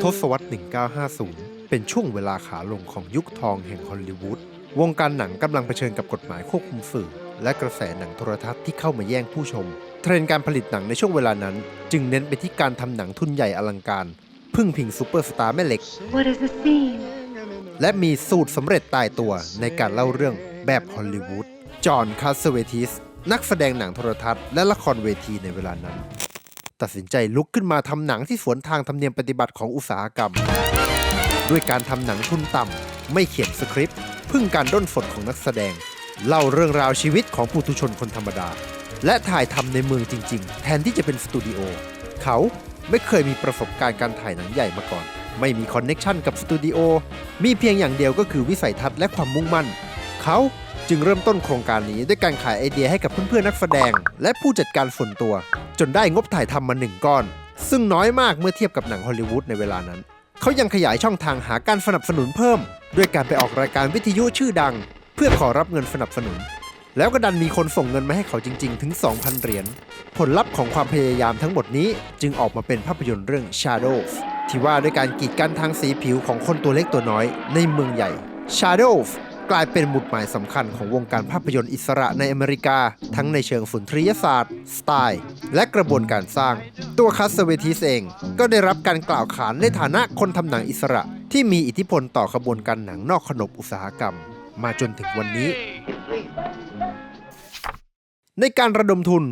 ทศวรรษ 1950 เป็นช่วงเวลาขาลงของยุคทองแห่งฮอลลีวูด วงการหนังกำลังเผชิญกับกฎหมายควบคุมสื่อและกระแสหนังโทรทัศน์ที่เข้ามาแย่งผู้ชม เทรนด์การผลิตหนังในช่วงเวลานั้นจึงเน้นไปที่การทำหนังทุนใหญ่อลังการ พึ่งพิงซูเปอร์สตาร์แม่เหล็ก What is the theme? และมีสูตรสำเร็จตายตัวในการเล่าเรื่องแบบฮอลลีวูด จอห์น คาสเวติส นักแสดงหนังโทรทัศน์และละครเวทีในเวลานั้น ตัดสินใจลุกขึ้นมาทำหนังที่สวนทางธรรมเนียมปฏิบัติของอุตสาหกรรม ด้วยการทำหนังทุนต่ำไม่เขียนสคริปต์พึ่งการด้นสดของนักแสดง เล่าเรื่องราวชีวิตของปุถุชนคนธรรมดา และถ่ายทำในเมืองจริงๆ แทนที่จะเป็นสตูดิโอเขาไม่เคยมีประสบการณ์การถ่ายหนังใหญ่มาก่อน ไม่มีคอนเน็กชันกับสตูดิโอมีเพียงอย่างเดียวก็คือวิสัยทัศน์และความมุ่งมั่นเขาจึงเริ่มต้นโครงการนี้ด้วยการขายไอเดียให้กับเพื่อนๆนักแสดงและผู้จัดการส่วนตัวจนได้งบถ่ายทำมา1 ก้อนซึ่งน้อยมากเมื่อเทียบกับหนังฮอลลีวูดในเวลานั้นเขายังขยายช่องทางหาการสนับสนุนเพิ่มด้วยการไปออกรายการวิทยุชื่อดังเพื่อขอรับเงินสนับสนุนแล้วก็ดันมีคนส่งเงินมาให้เขาจริงๆถึง 2,000 เหรียญผลลัพธ์ของความพยายามทั้งหมดนี้จึงออกมาเป็นภาพยนตร์เรื่อง Shadows ที่ว่าด้วยการกีดกันทางสีผิวของคนตัวเล็กตัวน้อยในเมืองใหญ่ Shadows กลายเป็นหมุดหมายสำคัญของวงการภาพยนตร์อิสระในอเมริกาทั้งในเชิงสุนทรียศาสตร์สไตล์และกระบวนการสร้างตัวคาสเวติสเองก็ได้รับการกล่าวขานในฐานะคนทำหนังอิสระที่มีอิทธิพลต่อขบวนการหนังนอกขนบอุตสาหกรรมมาจนถึงวันนี้ในการระดมทุน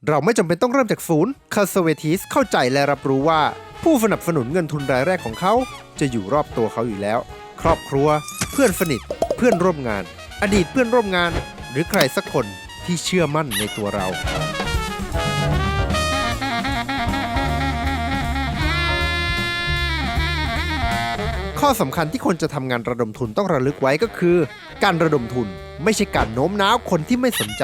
เราไม่จำเป็นต้องเริ่มจากศูนย์คาสเวติสเข้าใจและรับรู้ว่าผู้สนับสนุนเงินทุนรายแรกของเขาจะอยู่รอบตัวเขาอยู่แล้วครอบครัวเพื่อนสนิทเพื่อนร่วมงานอดีตเพื่อนร่วมงานหรือใครสักคนที่เชื่อมั่นในตัวเราข้อสำคัญที่คนจะทำงานระดมทุนต้องระลึกไว้ก็คือการระดมทุนไม่ใช่การโน้มน้าวคนที่ไม่สนใจ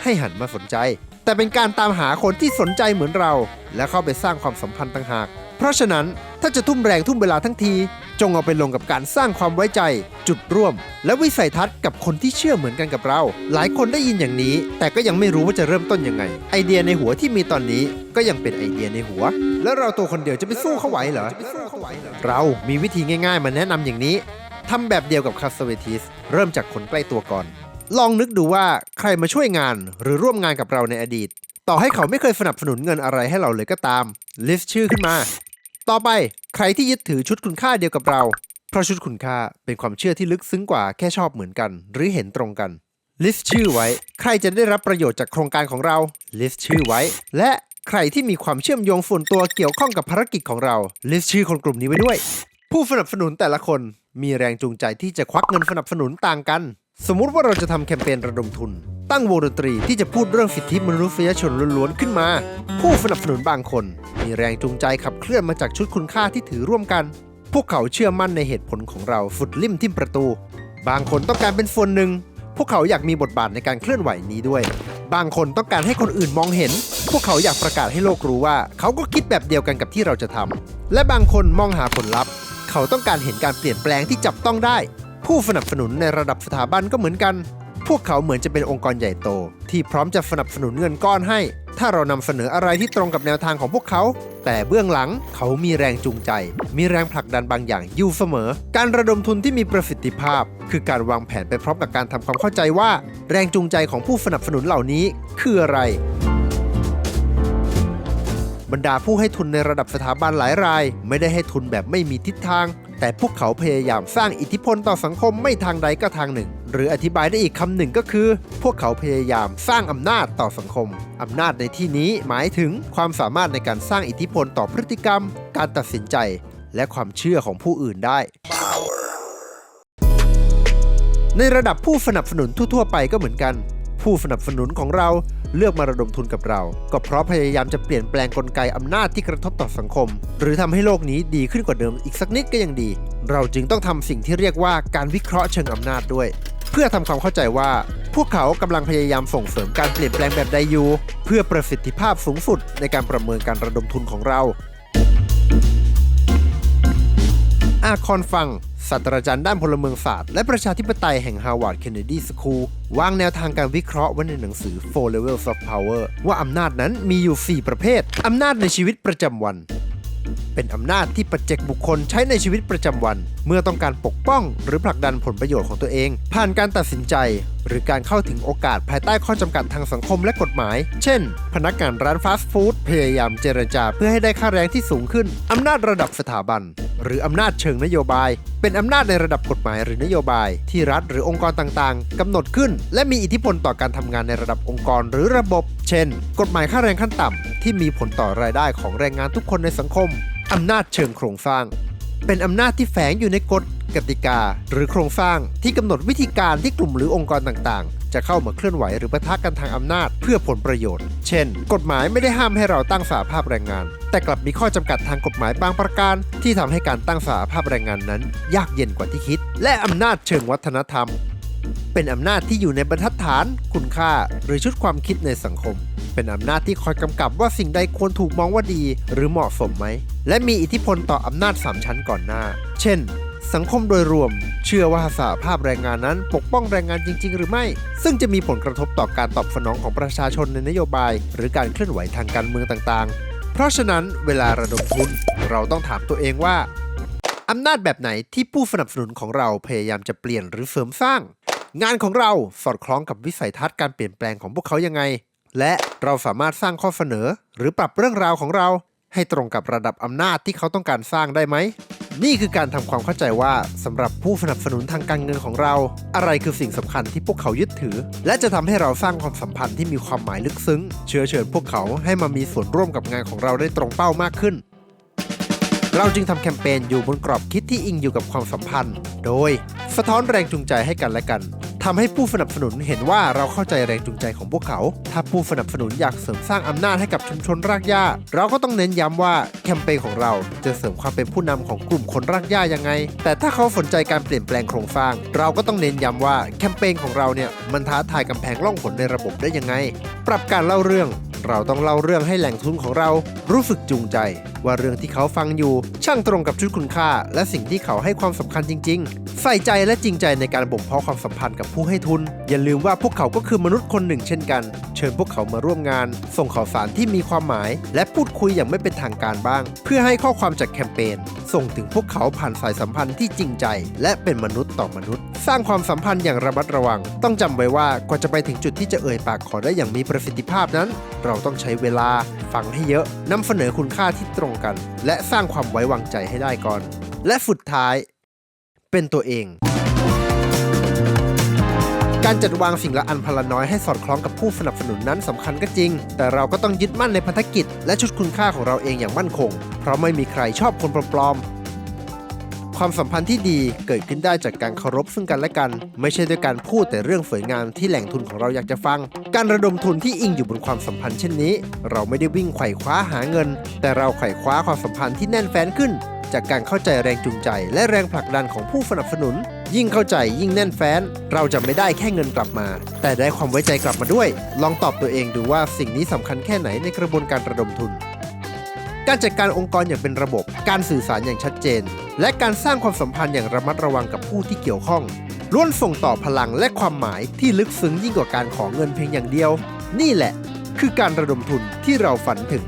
ให้หันมาสนใจแต่เป็นการตามหาคนที่สนใจเหมือนเราและเข้าไปสร้างความสัมพันธ์ต่างหากเพราะฉะนั้นถ้าจะทุ่มแรงทุ่มเวลาทั้งทีจงเอาไปลงกับการสร้างความไว้ใจจุดร่วมและวิสัยทัศน์กับคนที่เชื่อเหมือนกันกับเราหลายคนได้ยินอย่างนี้แต่ก็ยังไม่รู้ว่าจะเริ่มต้นยังไงไอเดียในหัวที่มีตอนนี้ก็ยังเป็นไอเดียในหัวแล้วเราตัวคนเดียวจะไปสู้เขาไหวเหรอเรามีวิธีง่ายๆมาแนะนำอย่างนี้ทำแบบเดียวกับคาสเวติสเริ่มจากคนใกล้ตัวก่อนลองนึกดูว่าใครมาช่วยงานหรือร่วมงานกับเราในอดีตต่อให้เขาไม่เคยสนับสนุนเงินอะไรให้เราเลยก็ตามลิสต์ชื่อขึ้นมาต่อไปใครที่ยึดถือชุดคุณค่าเดียวกับเราเพราะชุดคุณค่าเป็นความเชื่อที่ลึกซึ้งกว่าแค่ชอบเหมือนกันหรือเห็นตรงกันลิสต์ชื่อไว้ใครจะได้รับประโยชน์จากโครงการของเราลิสต์ชื่อไว้และใครที่มีความเชื่อมโยงส่วนตัวเกี่ยวข้องกับภารกิจของเราลิสต์ชื่อคนกลุ่มนี้ไว้ด้วยผู้สนับสนุนแต่ละคนมีแรงจูงใจที่จะควักเงินสนับสนุนต่างกันสมมุติว่าเราจะทำแคมเปญระดมทุนตั้งวงดนตรีที่จะพูดเรื่องสิทธิมนุษยชนล้วนๆขึ้นมาผู้สนับสนุนบางคนมีแรงจูงใจขับเคลื่อนมาจากชุดคุณค่าที่ถือร่วมกันพวกเขาเชื่อมั่นในเหตุผลของเราสุดลิ่มทิ่มประตูบางคนต้องการเป็นส่วนหนึ่งพวกเขาอยากมีบทบาทในการเคลื่อนไหวนี้ด้วยบางคนต้องการให้คนอื่นมองเห็นพวกเขาอยากประกาศให้โลกรู้ว่าเขาก็คิดแบบเดียวกันกับที่เราจะทำและบางคนมองหาผลลัพธ์เขาต้องการเห็นการเปลี่ยนแปลงที่จับต้องได้ผู้สนับสนุนในระดับสถาบันก็เหมือนกันพวกเขาเหมือนจะเป็นองค์กรใหญ่โตที่พร้อมจะสนับสนุนเงินก้อนให้ถ้าเรานำเสนออะไรที่ตรงกับแนวทางของพวกเขาแต่เบื้องหลังเขามีแรงจูงใจมีแรงผลักดันบางอย่างอยู่เสมอการระดมทุนที่มีประสิทธิภาพคือการวางแผนไปพร้อมกับการทำความเข้าใจว่าแรงจูงใจของผู้สนับสนุนเหล่านี้คืออะไรบรรดาผู้ให้ทุนในระดับสถาบันหลายรายไม่ได้ให้ทุนแบบไม่มีทิศทางแต่พวกเขาพยายามสร้างอิทธิพลต่อสังคมไม่ทางใดก็ทางหนึ่งหรืออธิบายได้อีกคำหนึ่งก็คือพวกเขาพยายามสร้างอำนาจต่อสังคมอำนาจในที่นี้หมายถึงความสามารถในการสร้างอิทธิพลต่อพฤติกรรมการตัดสินใจและความเชื่อของผู้อื่นได้ในระดับผู้สนับสนุนทั่วๆไปก็เหมือนกันผู้สนับสนุนของเราเลือกมาระดมทุนกับเราก็เพราะพยายามจะเปลี่ยนแปลงกลไกอำนาจที่กระทบต่อสังคมหรือทำให้โลกนี้ดีขึ้นกว่าเดิมอีกสักนิดก็ยังดีเราจึงต้องทำสิ่งที่เรียกว่าการวิเคราะห์เชิงอำนาจด้วยเพื่อทำความเข้าใจว่าพวกเขากำลังพยายามส่งเสริมการเปลี่ยนแปลงแบบใดอยู่เพื่อประสิทธิภาพสูงสุดในการประเมินการระดมทุนของเราอาคอนฟัง ศาสตราจารย์ด้านพลเมืองศาสตร์และประชาธิปไตยแห่ง Harvard Kennedy School วางแนวทางการวิเคราะห์ไว้ในหนังสือ Four Levels of Power ว่าอำนาจนั้นมีอยู่ 4 ประเภทอำนาจในชีวิตประจำวันเป็นอำนาจที่ปัจเจกบุคคลใช้ในชีวิตประจำวันเมื่อต้องการปกป้องหรือผลักดันผลประโยชน์ของตัวเองผ่านการตัดสินใจหรือการเข้าถึงโอกาสภายใต้ข้อจำกัดทางสังคมและกฎหมายเช่นพนักงานร้านฟาสต์ฟู้ดพยายามเจรจาเพื่อให้ได้ค่าแรงที่สูงขึ้นอำนาจระดับสถาบันหรืออำนาจเชิงนโยบายเป็นอำนาจในระดับกฎหมายหรือนโยบายที่รัฐหรือองค์กรต่างๆกำหนดขึ้นและมีอิทธิพลต่อการทำงานในระดับองค์กรหรือระบบเช่นกฎหมายค่าแรงขั้นต่ำที่มีผลต่อรายได้ของแรงงานทุกคนในสังคมอำนาจเชิงโครงสร้างเป็นอำนาจที่แฝงอยู่ในกฎกติกาหรือโครงสร้างที่กำหนดวิธีการที่กลุ่มหรือองค์กรต่างๆจะเข้ามาเคลื่อนไหวหรือปะทะกันทางอำนาจเพื่อผลประโยชน์เช่นกฎหมายไม่ได้ห้ามให้เราตั้งสหภาพแรงงานแต่กลับมีข้อจำกัดทางกฎหมายบางประการที่ทำให้การตั้งสหภาพแรงงานนั้นยากเย็นกว่าที่คิดและอำนาจเชิงวัฒนธรรมเป็นอำนาจที่อยู่ในบรรทัดฐานคุณค่าหรือชุดความคิดในสังคมเป็นอำนาจที่คอยกำกับว่าสิ่งใดควรถูกมองว่าดีหรือเหมาะสมไหมและมีอิทธิพลต่ออำนาจ3ชั้นก่อนหน้าเช่นสังคมโดยรวมเชื่อว่าสหภาพแรงงานนั้นปกป้องแรงงานจริงๆหรือไม่ซึ่งจะมีผลกระทบต่อการตอบสนองของประชาชนในนโยบายหรือการเคลื่อนไหวทางการเมืองต่างๆเพราะฉะนั้นเวลาระดมทุนเราต้องถามตัวเองว่าอำนาจแบบไหนที่ผู้สนับสนุนของเราพยายามจะเปลี่ยนหรือเสริมสร้างงานของเราสอดคล้องกับวิสัยทัศน์การเปลี่ยนแปลงของพวกเขายังไงและเราสามารถสร้างข้อเสนอหรือปรับเรื่องราวของเราให้ตรงกับระดับอำนาจที่เขาต้องการสร้างได้ไหมนี่คือการทำความเข้าใจว่าสำหรับผู้สนับสนุนทางการเงินของเราอะไรคือสิ่งสำคัญที่พวกเขายึดถือและจะทำให้เราสร้างความสัมพันธ์ที่มีความหมายลึกซึ้งเชื้อเชิญพวกเขาให้มามีส่วนร่วมกับงานของเราได้ตรงเป้ามากขึ้นเราจึงทำแคมเปญอยู่บนกรอบคิดที่อิงอยู่กับความสัมพันธ์โดยสะท้อนแรงจูงใจให้กันและกันทำให้ผู้สนับสนุนเห็นว่าเราเข้าใจแรงจูงใจของพวกเขาถ้าผู้สนับสนุนอยากเสริมสร้างอำนาจให้กับชุมชนรากหญ้าเราก็ต้องเน้นย้ำว่าแคมเปญของเราจะเสริมความเป็นผู้นำของกลุ่มคนรากหญ้ายังไงแต่ถ้าเขาสนใจการเปลี่ยนแปลงโครงสร้างเราก็ต้องเน้นย้ำว่าแคมเปญของเราเนี่ยมันท้าทายกำแพงล่องหนในระบบได้ยังไงปรับการเล่าเรื่องเราต้องเล่าเรื่องให้แหล่งทุนของเรารู้สึกจูงใจว่าเรื่องที่เขาฟังอยู่ช่างตรงกับชุดคุณค่าและสิ่งที่เขาให้ความสำคัญจริงๆใส่ใจและจริงใจในการบ่มเพาะความสัมพันธ์กับผู้ให้ทุนอย่าลืมว่าพวกเขาก็คือมนุษย์คนหนึ่งเช่นกันเชิญพวกเขามาร่วมงานส่งข่าวสารที่มีความหมายและพูดคุยอย่างไม่เป็นทางการบ้างเพื่อให้ข้อความจากแคมเปญส่งถึงพวกเขาผ่านสายสัมพันธ์ที่จริงใจและเป็นมนุษย์ต่อมนุษย์สร้างความสัมพันธ์อย่างระมัดระวังต้องจำไว้ว่ากว่าจะไปถึงจุดที่จะเอ่ยปากขอได้อย่างมีประสิทธิภาพนั้นเราต้องใช้เวลาฟังให้เยอะนำเสนอคุณค่าที่ตรงกันและสร้างความไว้วางใจให้ได้ก่อนและสุดท้ายเป็นตัวเองการจัดวางสิ่งละอันพนละน้อยให้สอดคล้องกับผู้สนับสนุนนั้นสำคัญก็จริงแต่เราก็ต้องยึดมั่นในพันธกิจและชุดคุณค่าของเราเองอย่างมั่นคงเพราะไม่มีใครชอบคนปลอมๆความสัมพันธ์ที่ดีเกิดขึ้นได้จากการเคารพซึ่งกันและกันไม่ใช่ด้วยการพูดแต่เรื่องสวยงามที่แหล่งทุนของเราอยากจะฟังการระดมทุนที่อิงอยู่บนความสัมพันธ์เช่นนี้เราไม่ได้วิ่งไขว่คว้าหาเงินแต่เราไขว่คว้าความสัมพันธ์ที่แน่นแฟ้นขึ้นจากการเข้าใจแรงจูงใจและแรงผลักดันของผู้สนับสนุนยิ่งเข้าใจยิ่งแน่นแฟ้นเราจะไม่ได้แค่เงินกลับมาแต่ได้ความไว้ใจกลับมาด้วยลองตอบตัวเองดูว่าสิ่งนี้สำคัญแค่ไหนในกระบวนการระดมทุนการจัดการองค์กรอย่างเป็นระบบการสื่อสารอย่างชัดเจนและการสร้างความสัมพันธ์อย่างระมัดระวังกับผู้ที่เกี่ยวข้องล้วนส่งต่อพลังและความหมายที่ลึกซึ้งยิ่งกว่าการขอเงินเพียงอย่างเดียวนี่แหละคือการระดมทุนที่เราฝันถึง